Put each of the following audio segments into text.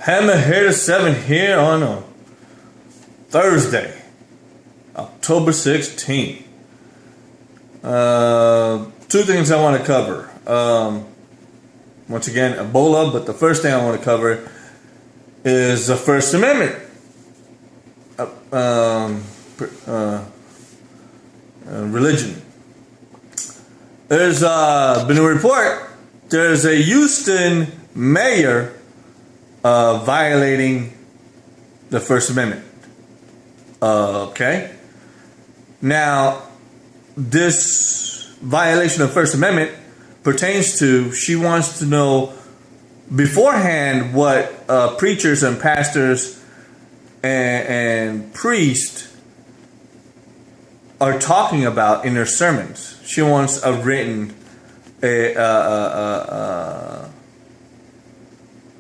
Hammerhead 7 here on a Thursday, October 16th. Two things I want to cover. Once again, Ebola, but the first thing I want to cover is the First Amendment. Religion. There's been a report. There's a Houston mayor violating the First Amendment. Okay. Now, this violation of First Amendment pertains to, she wants to know beforehand what preachers and pastors and priests are talking about in their sermons. She wants a written,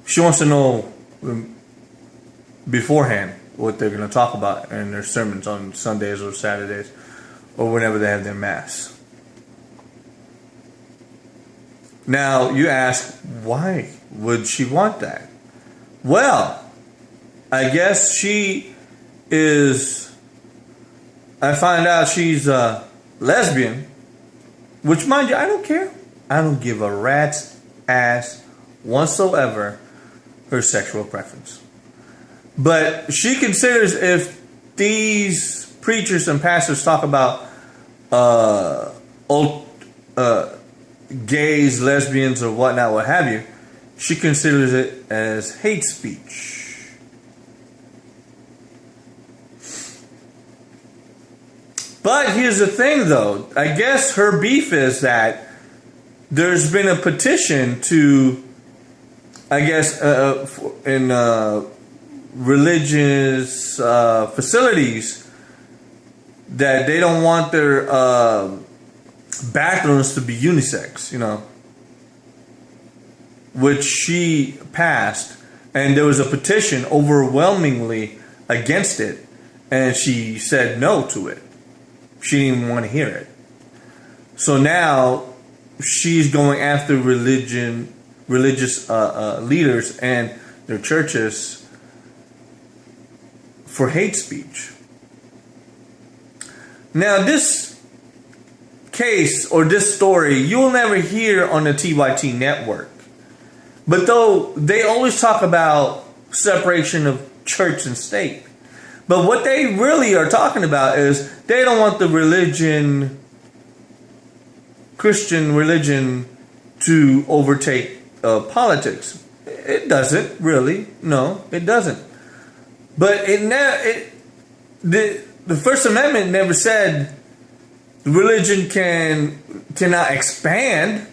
she wants to know beforehand what they're going to talk about in their sermons on Sundays or Saturdays or whenever they have their mass. Now, you ask, why would she want that? Well, I guess she is, I find out she's a lesbian, which, mind you, I don't care. I don't give a rat's ass whatsoever her sexual preference. But she considers if these preachers and pastors talk about gays, lesbians, or whatnot, what have you, she considers it as hate speech. But here's the thing, though. I guess her beef is that there's been a petition to, I guess, in religious facilities, that they don't want their bathrooms to be unisex, you know, which she passed, and there was a petition overwhelmingly against it, and she said no to it. She didn't even want to hear it. So now she's going after religious leaders and their churches for hate speech. Now, this case or this story you'll never hear on the TYT network. But though they always talk about separation of church and state. But what they really are talking about is they don't want the religion, Christian religion, to overtake politics. It doesn't really. No, it doesn't. But the First Amendment never said religion cannot expand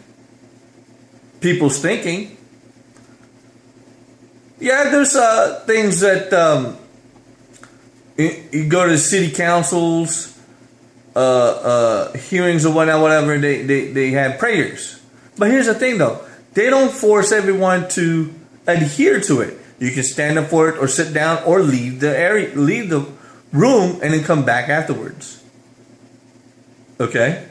people's thinking. Yeah, there's things that you go to city councils, hearings or whatever. They have prayers. But here's the thing, though: they don't force everyone to adhere to it. You can stand up for it, or sit down, or leave the area, leave the room, and then come back afterwards. Okay.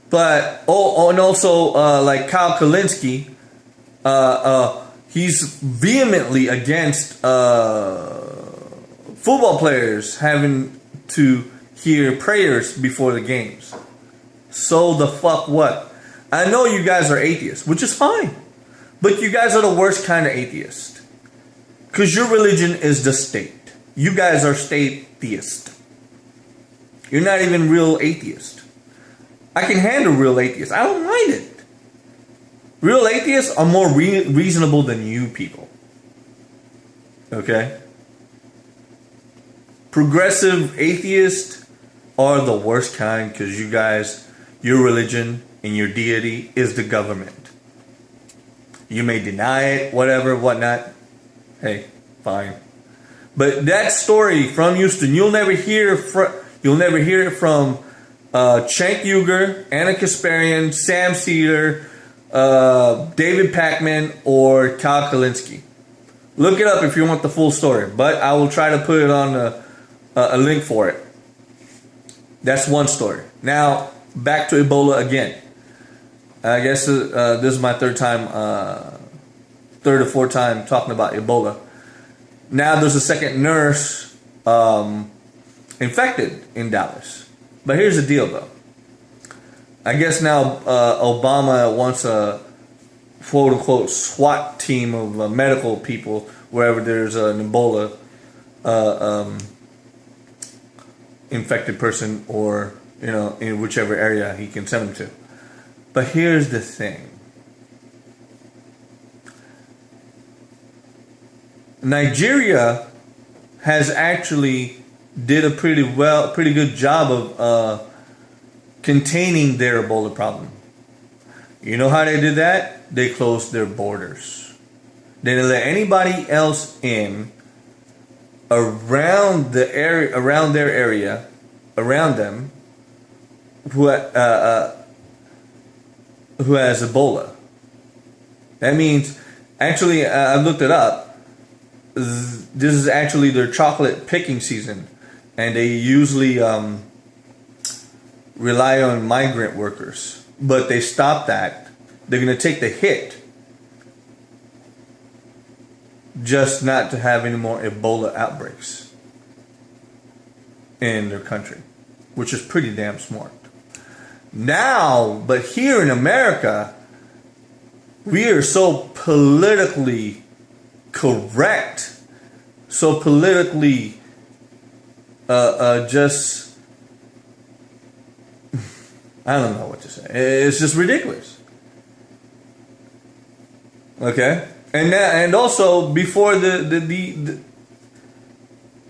But and also like Kyle Kalinske, he's vehemently against football players having to hear prayers before the games. So the fuck what? I know you guys are atheists, which is fine. But you guys are the worst kind of atheist. Because your religion is the state. You guys are state theist. You're not even real atheist. I can handle real atheists. I don't mind it. Real atheists are more reasonable than you people. Okay? Progressive atheists are the worst kind because you guys, your religion and your deity is the government. You may deny it, whatever, whatnot. Hey, fine. But that story from Houston, you'll never hear it from Cenk Uygur, Anna Kasparian, Sam Cedar, David Pakman, or Kyle Kalinske. Look it up if you want the full story. But I will try to put it on a link for it. That's one story. Now, back to Ebola again. I guess this is my third time third or fourth time talking about Ebola. Now there's a second nurse infected in Dallas. But here's the deal, though. I guess now Obama wants a quote-unquote SWAT team of medical people wherever there's an Ebola infected person, or in whichever area he can send them to. But here's the thing. Nigeria has actually did a pretty good job of containing their Ebola problem. You know how they did that? They closed their borders. They didn't let anybody else in around the area, around their area, around them, who has Ebola. That means, actually, I looked it up. This is actually their chocolate picking season, and they usually rely on migrant workers. But they stopped that. They're going to take the hit just not to have any more Ebola outbreaks in their country, which is pretty damn smart. Now, but here in America, we are so politically correct, so politically just, I don't know what to say. It's just ridiculous. Okay, and also before the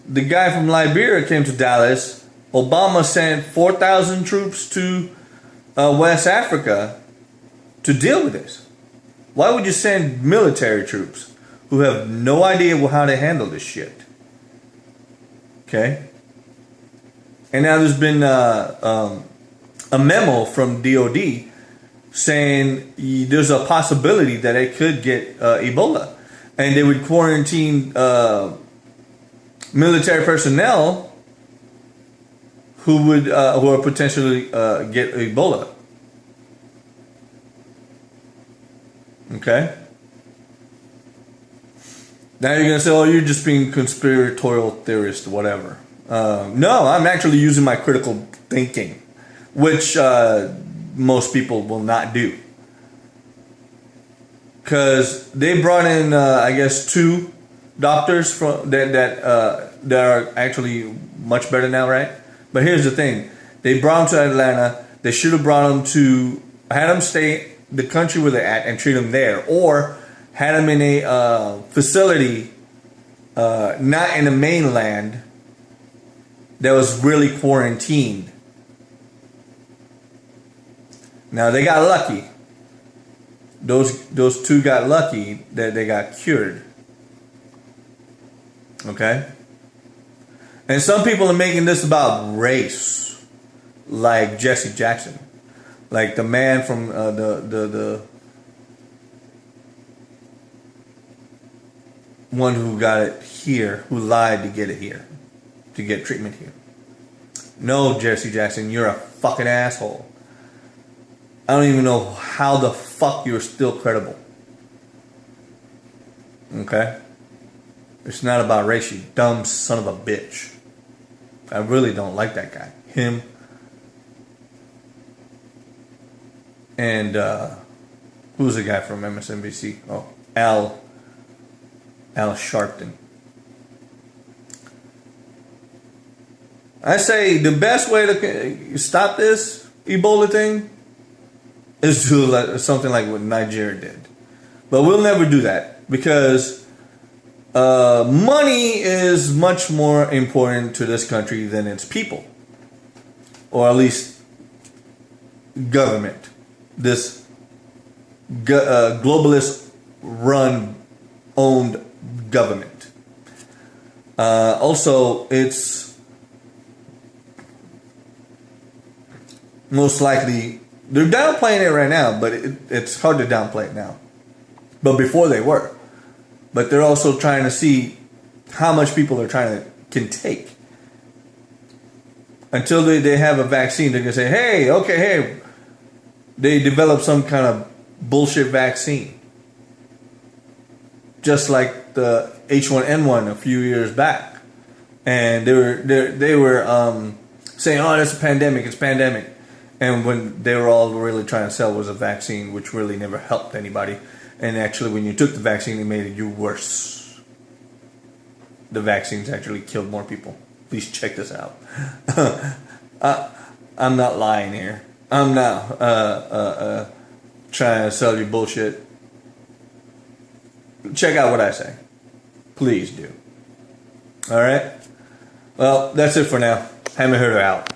guy from Liberia came to Dallas, Obama sent 4,000 troops to West Africa to deal with this. Why would you send military troops who have no idea how to handle this shit? Okay, and now there's been a memo from DOD saying there's a possibility that it could get Ebola, and they would quarantine military personnel who are potentially get Ebola. Okay. Now you're gonna say, "Oh, you're just being conspiratorial theorist, whatever." No, I'm actually using my critical thinking, which most people will not do, because they brought in, I guess, 2 doctors from that are actually much better now, right? But here's the thing: they brought them to Atlanta. They should have brought them had them stay the country where they're at and treat them there, or had them in a facility, not in the mainland, that was really quarantined. Now they got lucky. Those 2 got lucky that they got cured. Okay? And some people are making this about race, like Jesse Jackson, like the man from the one who got it here, who lied to get it here, to get treatment here. No, Jesse Jackson, you're a fucking asshole. I don't even know how the fuck you're still credible. Okay? It's not about race, you dumb son of a bitch. I really don't like that guy. Him and who's the guy from MSNBC? Oh, Al Sharpton. I say the best way to stop this Ebola thing is do something like what Nigeria did. But we'll never do that, because money is much more important to this country than its people, or at least government. This globalist run owned government. Also, it's most likely, they're downplaying it right now, but it's hard to downplay it now. But before they were. But they're also trying to see how much people can take. Until they have a vaccine, they're going to say, hey, they develop some kind of bullshit vaccine. just like the H1N1 a few years back, and they were saying, "Oh, it's a pandemic. It's a pandemic," and when they were all really trying to sell was a vaccine, which really never helped anybody. And actually, when you took the vaccine, it made you worse. The vaccines actually killed more people. Please check this out. I'm not lying here. I'm not trying to sell you bullshit. Check out what I say. Please do. Alright? Well, that's it for now. Hammer Herder out.